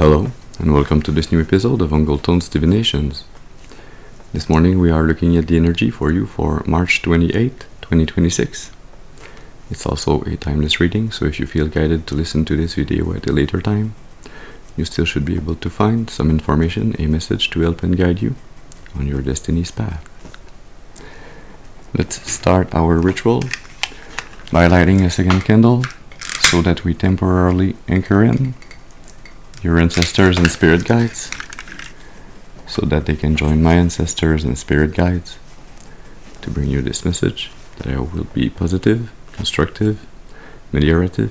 Hello, and welcome to this new episode of Ungletone's Divinations. This morning we are looking at the energy for you for March 28, 2026. It's also a timeless reading, so if you feel guided to listen to this video at a later time, you still should be able to find some information, a message to help and guide you on your destiny's path. Let's start our ritual by lighting a second candle so that we temporarily anchor in your ancestors and spirit guides, so that they can join my ancestors and spirit guides to bring you this message that I will be positive, constructive, ameliorative.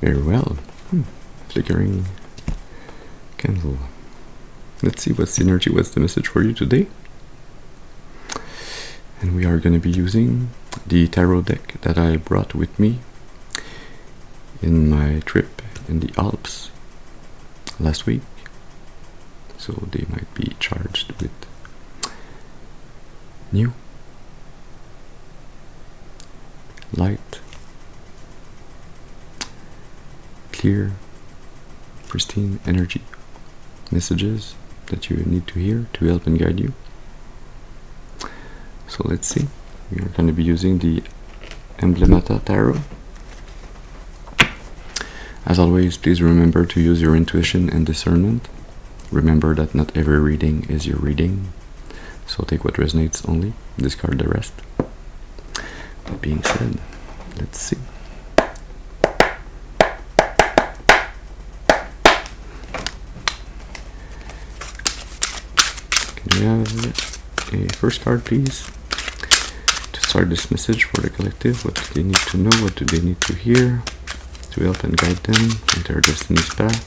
Very well. Flickering candle. Let's see what's the energy, what's the message for you today. And we are going to be using the tarot deck that I brought with me in my trip in the Alps last week. So they might be charged with new, light, clear, pristine energy messages that you need to hear to help and guide you. So let's see. We are going to be using the Emblemata tarot. As always, please remember to use your intuition and discernment. Remember that not every reading is your reading, so take what resonates only, discard the rest. That being said, let's see. Can we have a first card, please? Start this message for the collective. What do they need to know? What do they need to hear to help and guide them in their destiny's path?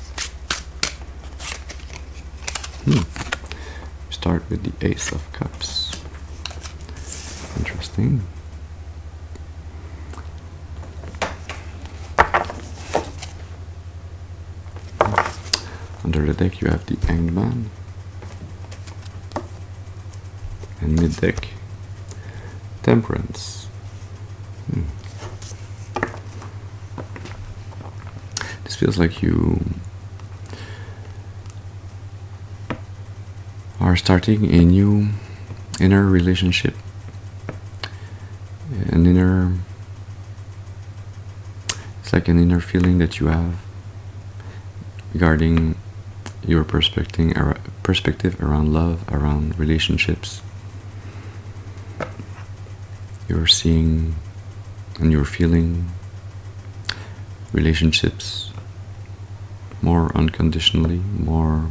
Start with the Ace of Cups. Interesting. Under the deck you have the Hanged Man, and mid-deck Temperance. This feels like you are starting a new inner relationship, it's like an inner feeling that you have regarding your perspective around love, around relationships. You're seeing and you're feeling relationships more unconditionally, more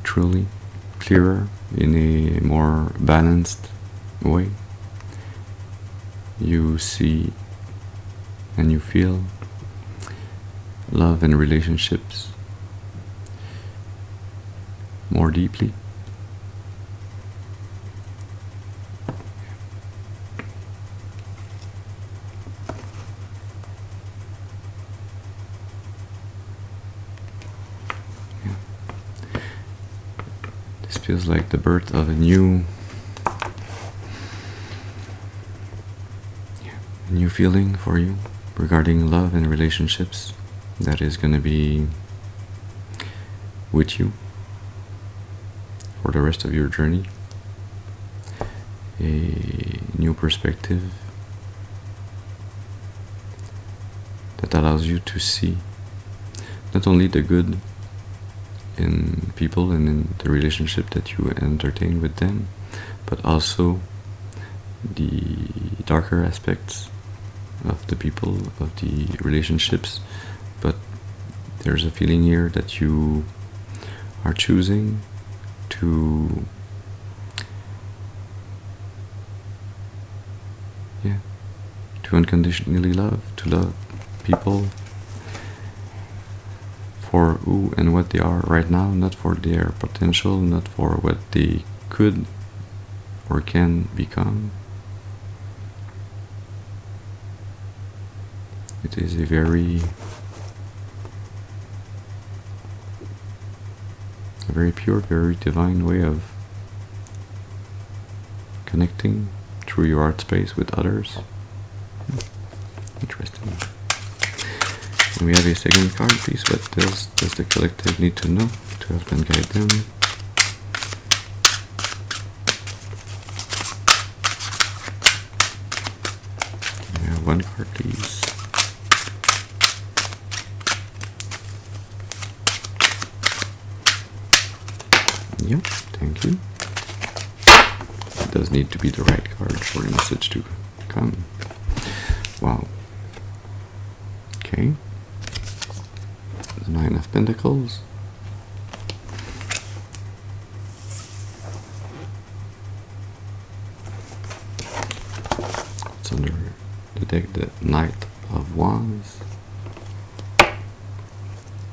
truly, clearer, in a more balanced way. You see and you feel love and relationships more deeply. Feels like the birth of a new feeling for you regarding love and relationships that is going to be with you for the rest of your journey. A new perspective that allows you to see not only the good in people and in the relationship that you entertain with them, but also the darker aspects of the people, of the relationships. But there's a feeling here that you are choosing to unconditionally love, to love people for who and what they are right now, not for their potential, not for what they could or can become. It is a very pure, very divine way of connecting through your art space with others. Interesting. And we have a second card, please. What does the collective need to know to help and guide them? Yeah, one card, please. Yep, thank you. It does need to be the right card for the message to come. Wow. Okay. The Nine of Pentacles. It's under the deck, the Knight of Wands.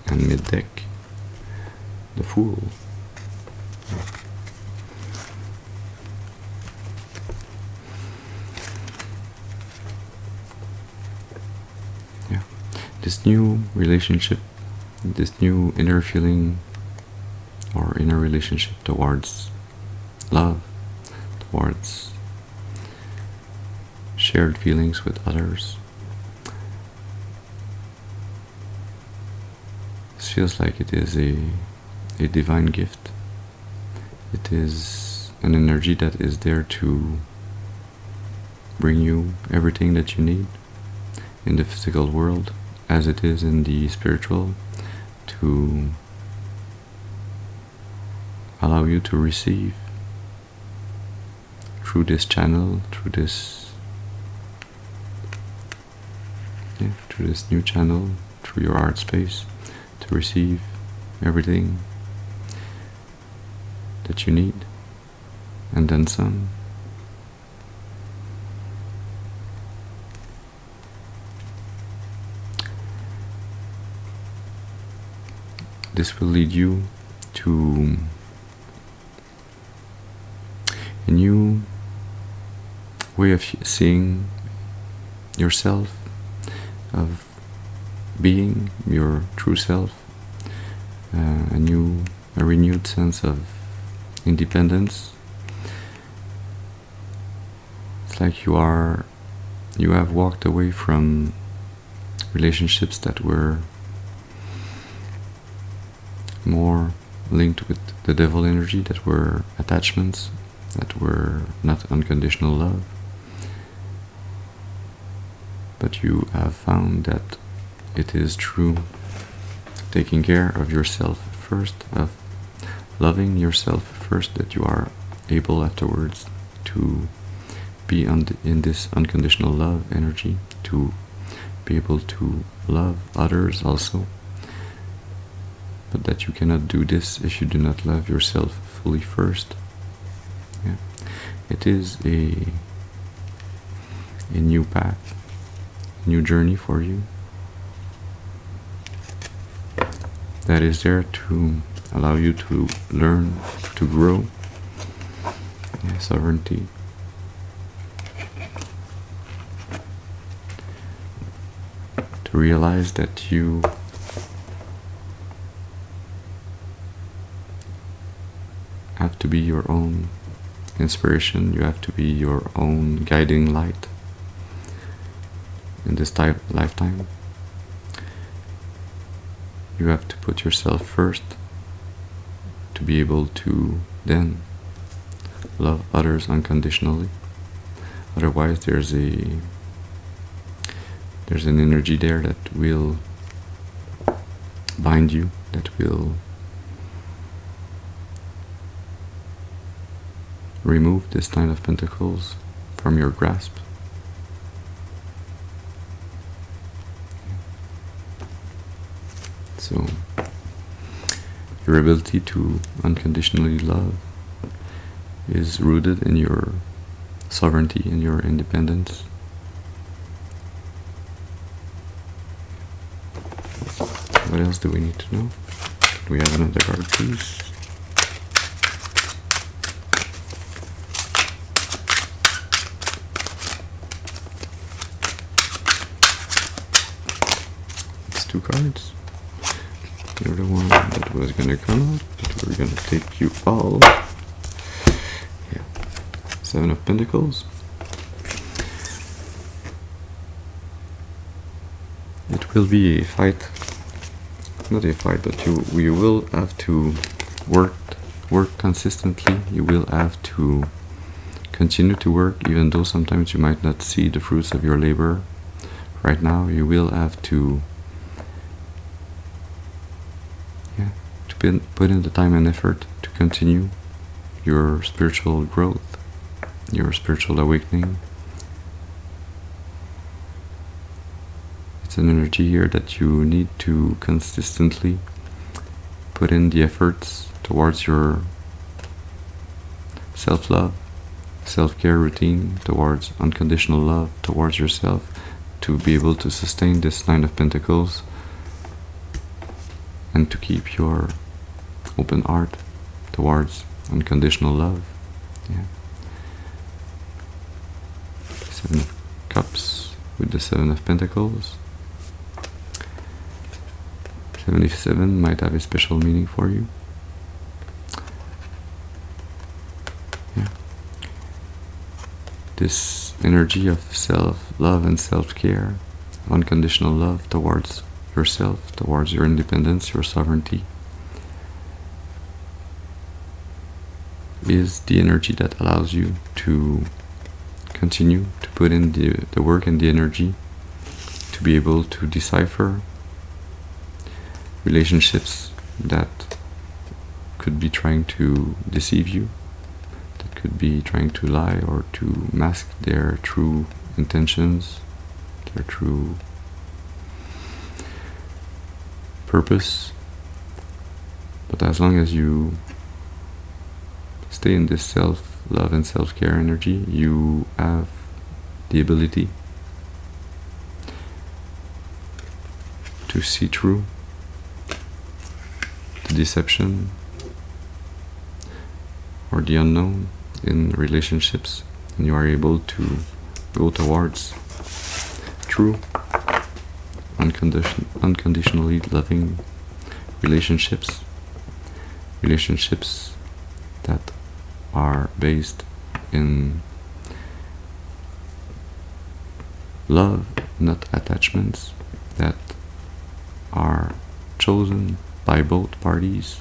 And mid-deck, the Fool. Yeah, this new relationship, this new inner feeling or inner relationship towards love, towards shared feelings with others. This feels like it is a divine gift. It is an energy that is there to bring you everything that you need in the physical world as it is in the spiritual, to allow you to receive through this channel, through this new channel, through your art space, to receive everything that you need, and then some. This will lead you to a new way of seeing yourself, of being your true self, a renewed sense of independence. It's like you have walked away from relationships that were more linked with the devil energy, that were attachments, that were not unconditional love. But you have found that it is true taking care of yourself first, of loving yourself first, that you are able afterwards to be in this unconditional love energy, to be able to love others also. But that you cannot do this if you do not love yourself fully first. Yeah. It is a new path, a new journey for you that is there to allow you to learn, to grow. Yeah, sovereignty. To realize that you have to be your own inspiration, you have to be your own guiding light in this lifetime. You have to put yourself first to be able to then love others unconditionally. Otherwise there's an energy there that will bind you, that will remove this Nine of Pentacles from your grasp. So your ability to unconditionally love is rooted in your sovereignty and your independence. What else do we need to know? Do we have another card, please? It's two cards. You're the one that was gonna come out, but we're gonna take you all. Yeah. Seven of Pentacles. It will be a fight. Not a fight, but you will have to work consistently. You will have to continue to work, even though sometimes you might not see the fruits of your labor right now. You will have to put in the time and effort to continue your spiritual growth, your spiritual awakening. It's an energy here that you need to consistently put in the efforts towards your self-love, self-care routine, towards unconditional love towards yourself, to be able to sustain this Nine of Pentacles and to keep your open heart towards unconditional love. Yeah. Seven of Cups with the Seven of Pentacles. 77 might have a special meaning for you. Yeah. This energy of self-love and self-care, unconditional love towards yourself, towards your independence, your sovereignty, is the energy that allows you to continue to put in the work and the energy to be able to decipher relationships that could be trying to deceive you, that could be trying to lie or to mask their true intentions, their true purpose. But as long as you stay in this self-love and self-care energy, you have the ability to see through the deception or the unknown in relationships, and you are able to go towards true, unconditionally loving relationships that are based in love, not attachments, that are chosen by both parties,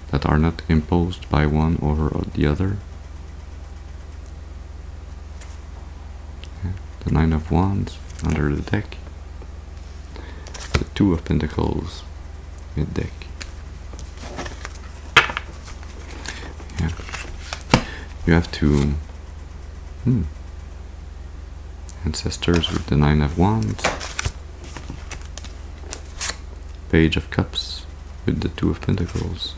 that are not imposed by one over the other. Yeah. The Nine of Wands under the deck, the Two of Pentacles mid deck. Yeah. You have to Ancestors with the Nine of Wands, Page of Cups with the Two of Pentacles.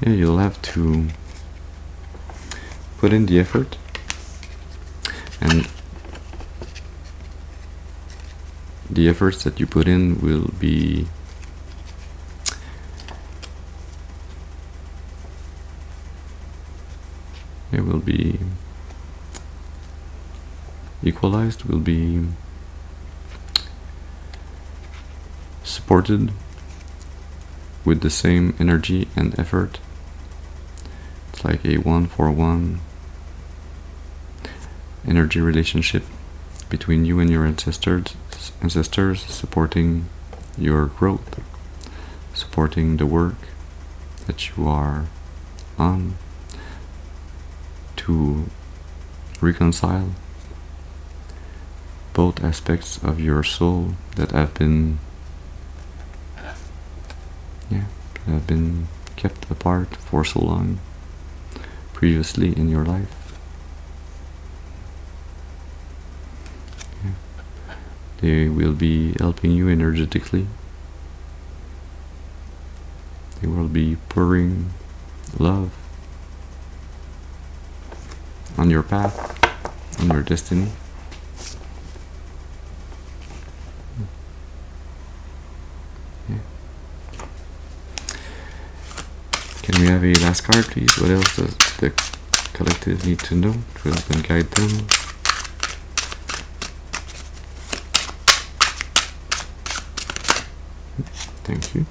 Yeah, you'll have to put in the effort, and the efforts that you put in will be equalized, will be supported with the same energy and effort. It's like a 1-for-1 energy relationship between you and your ancestors, supporting your growth, supporting the work that you are on to reconcile both aspects of your soul that have been kept apart for so long previously in your life. Yeah. They will be helping you energetically. They will be pouring love on your path, on your destiny. Yeah. Can we have a last card, please? What else does the collective need to know to help and guide them? Thank you.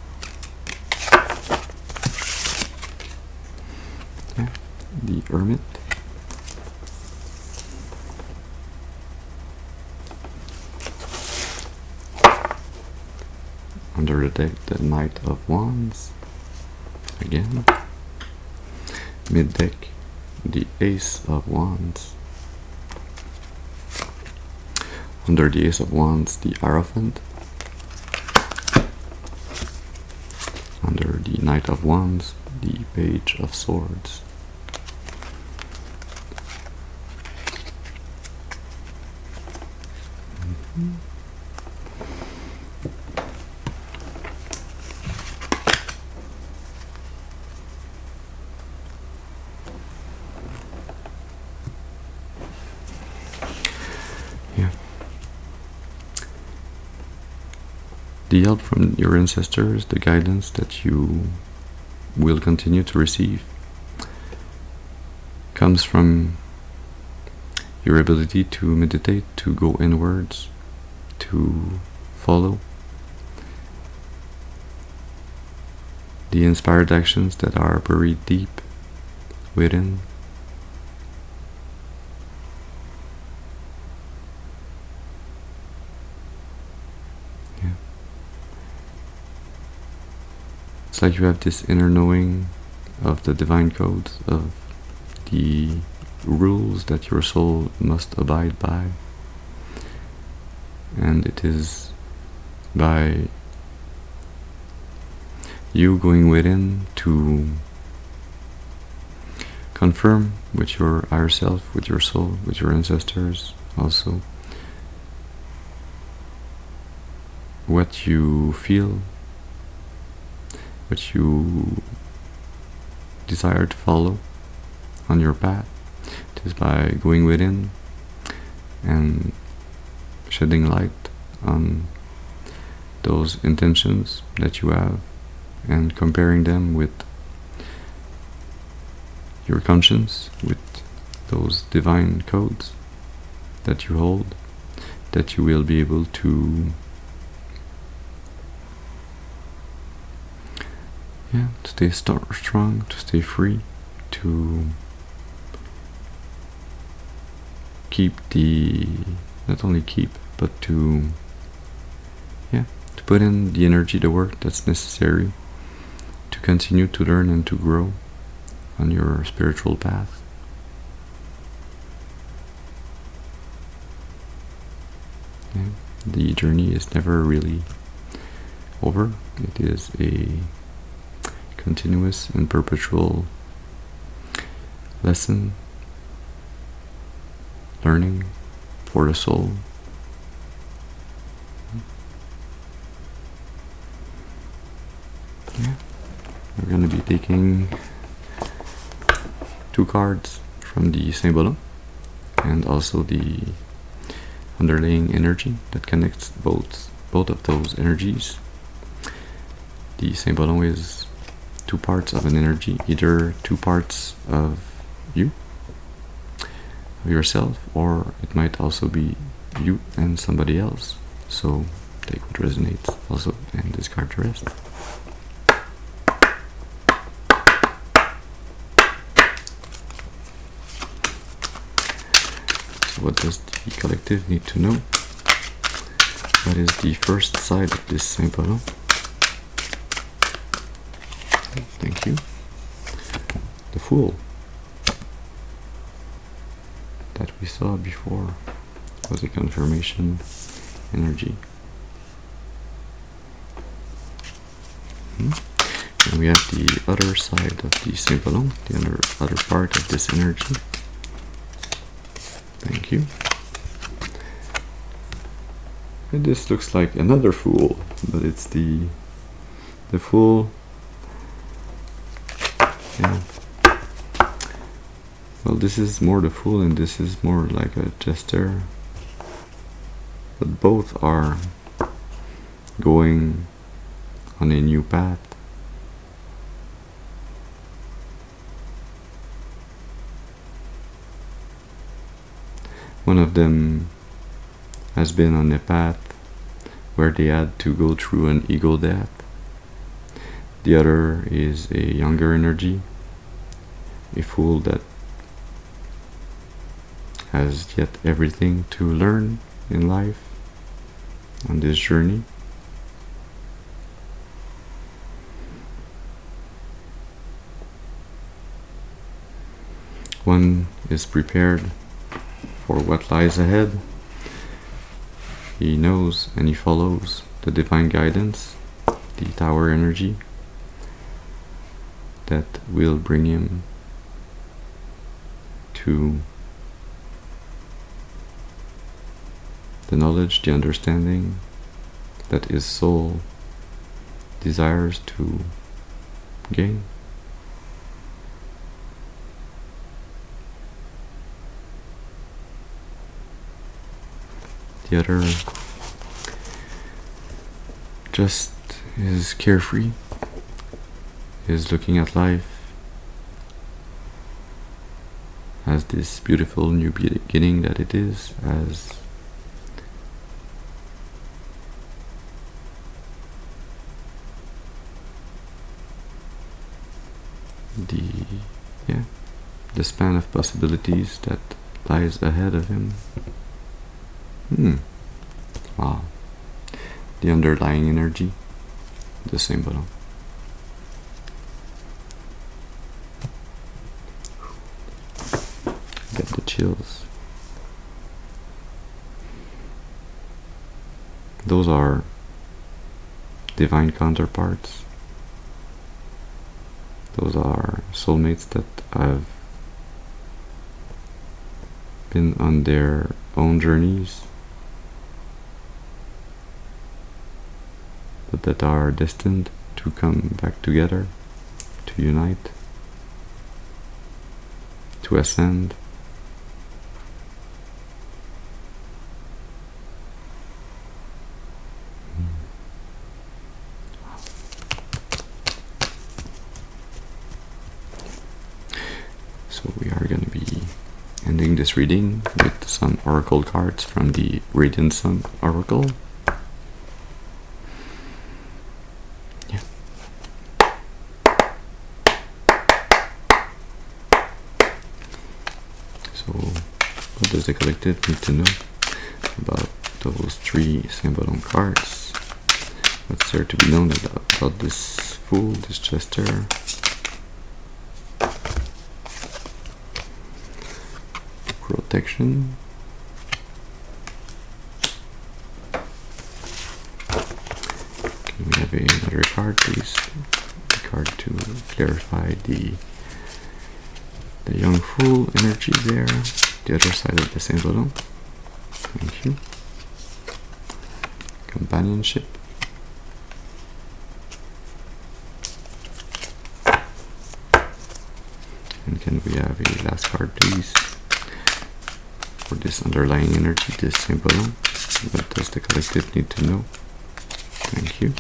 the Hermit. Under the deck, the Knight of Wands. Again. Mid deck, the Ace of Wands. Under the Ace of Wands, the Hierophant. Under the Knight of Wands, the Page of Swords. Yeah. The help from your ancestors, the guidance that you will continue to receive, comes from your ability to meditate, to go inwards, to follow the inspired actions that are buried deep within. Yeah. It's like you have this inner knowing of the divine codes, of the rules that your soul must abide by. And it is by you going within to confirm with your higher self, with your soul, with your ancestors also, what you feel, what you desire to follow on your path. It is by going within and shedding light on those intentions that you have and comparing them with your conscience, with those divine codes that you hold, that you will be able to stay strong, to stay free, to keep not only keep, but to put in the energy, the work that's necessary to continue to learn and to grow on your spiritual path. Yeah. The journey is never really over. It is a continuous and perpetual lesson, learning for the soul. Yeah. We're going to be taking 2 cards from the Symbolon and also the underlying energy that connects both of those energies. The Symbolon is 2 parts of an energy, either 2 parts of you, of yourself, or it might also be you and somebody else. So take what resonates also and discard the rest. So what does the collective need to know? What is the first side of this Symbolon? Thank you. The Fool that we saw before was a confirmation energy. And we have the other side of the Symbolon, the other part of this energy. Thank you. And this looks like another Fool, but it's the Fool. Yeah. Well, this is more the Fool and this is more like a jester. But both are going on a new path. One of them has been on a path where they had to go through an ego death. The other is a younger energy a fool that has yet everything to learn in life on this journey. One is prepared for what lies ahead. He knows and he follows the divine guidance, the tower energy that will bring him to the knowledge, the understanding that his soul desires to gain. The other just is carefree, is looking at life as this beautiful new beginning that it is, as the span of possibilities that lies ahead of him. Wow. The underlying energy, the Symbolon. Get the chills. Those are divine counterparts. Those are soulmates that have been on their own journeys, but that are destined to come back together, to unite, to ascend. So we are going to be ending this reading with some oracle cards from the Radiant Sun Oracle. Yeah. So what does the collective need to know about those three Symbolon cards? What's there to be known about this Fool, this Jester? Protection. Can we have another card, please? A card to clarify the young Fool energy there, the other side of the Symbolon. Thank you. Companionship. And can we have a last card, please? For this underlying energy, this Symbolon. What does the collective need to know? Thank you.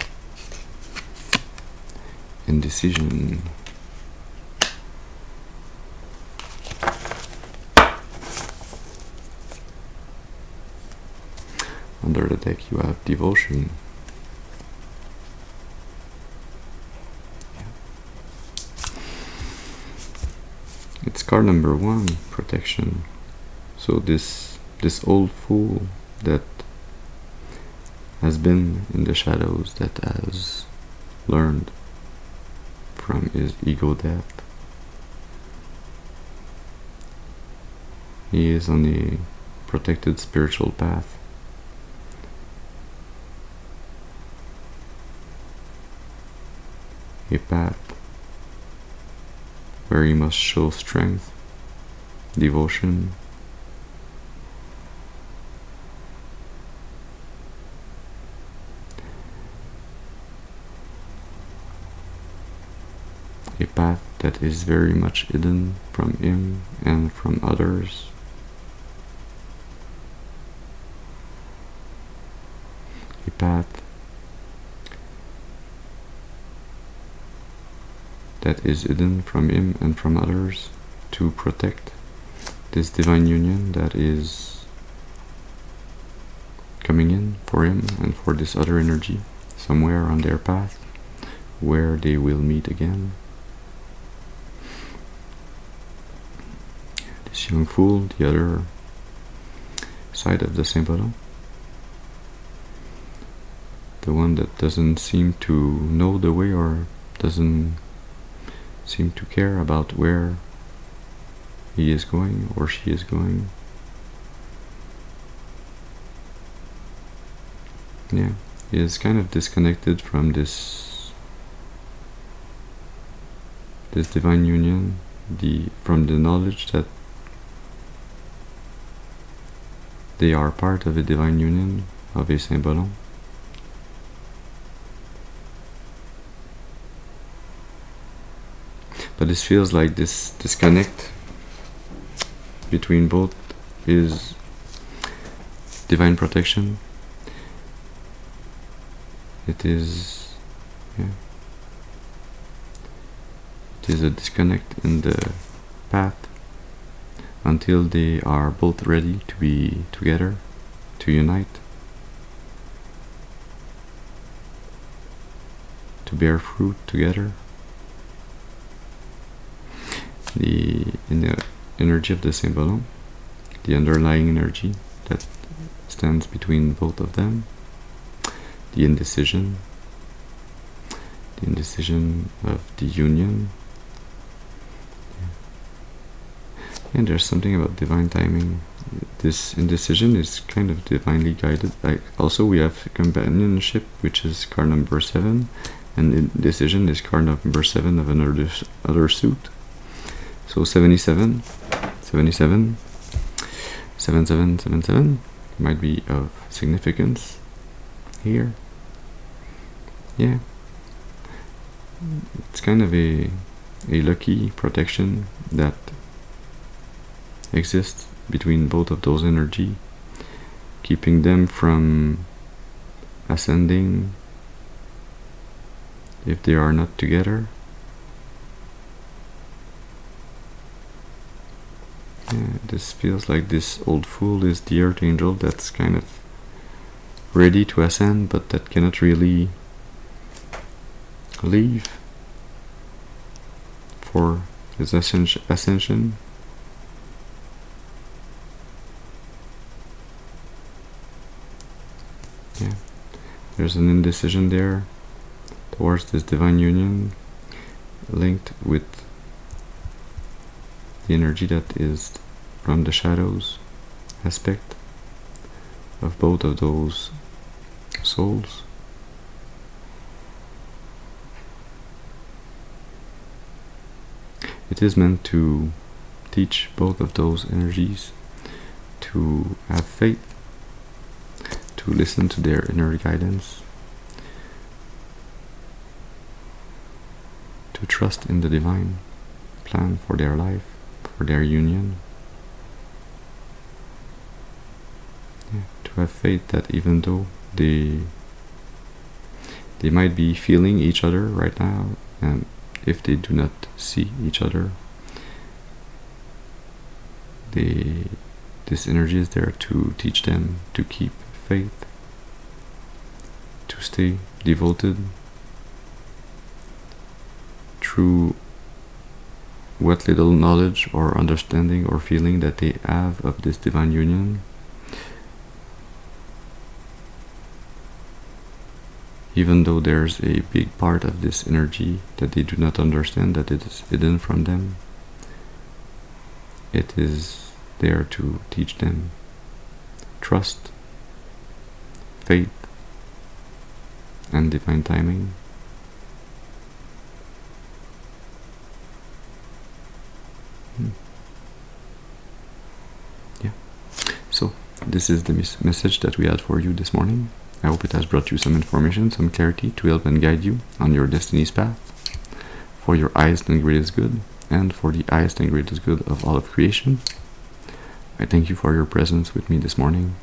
Indecision. Under the deck you have Devotion. It's card number 1, Protection. So this old fool that has been in the shadows, that has learned from his ego death, he is on a protected spiritual path. A path where he must show strength, devotion, a path that is very much hidden from him and from others. A path that is hidden from him and from others to protect this divine union that is coming in for him and for this other energy somewhere on their path where they will meet again. this young fool, the other side of the Symbolon. The one that doesn't seem to know the way or doesn't seem to care about where he is going or she is going. Yeah, he is kind of disconnected from this divine union, from the knowledge that they are part of a divine union, of a Symbolon. But this feels like this disconnect between both is divine protection. It is, yeah, it is a disconnect in the path until they are both ready to be together, to unite, to bear fruit together. In the energy of the Symbolon, the underlying energy that stands between both of them, the indecision of the union. And there's something about divine timing. This indecision is kind of divinely guided. Also, we have companionship, which is card number 7, and indecision is card number 7 of another suit. So 77, 77, 7777 might be of significance here. Yeah, it's kind of a lucky protection that exists between both of those energy, keeping them from ascending if they are not together. Yeah, this feels like this old fool is the earth angel that's kind of ready to ascend, but that cannot really leave for his ascension. Yeah, there's an indecision there towards this divine union, linked with the energy that is from the shadows aspect of both of those souls. It is meant to teach both of those energies to have faith, to listen to their inner guidance, to trust in the divine plan for their life, for their union. Yeah, to have faith that even though they might be feeling each other right now, and if they do not see each other, this energy is there to teach them to keep faith, to stay devoted through what little knowledge or understanding or feeling that they have of this divine union. Even though there's a big part of this energy that they do not understand, that it is hidden from them, it is there to teach them trust, faith, and divine timing. Yeah. So, this is the message that we had for you this morning. I hope it has brought you some information, some clarity to help and guide you on your destiny's path for your highest and greatest good, and for the highest and greatest good of all of creation. I thank you for your presence with me this morning.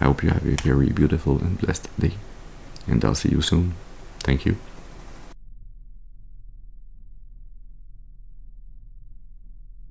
I hope you have a very beautiful and blessed day, and I'll see you soon. Thank you.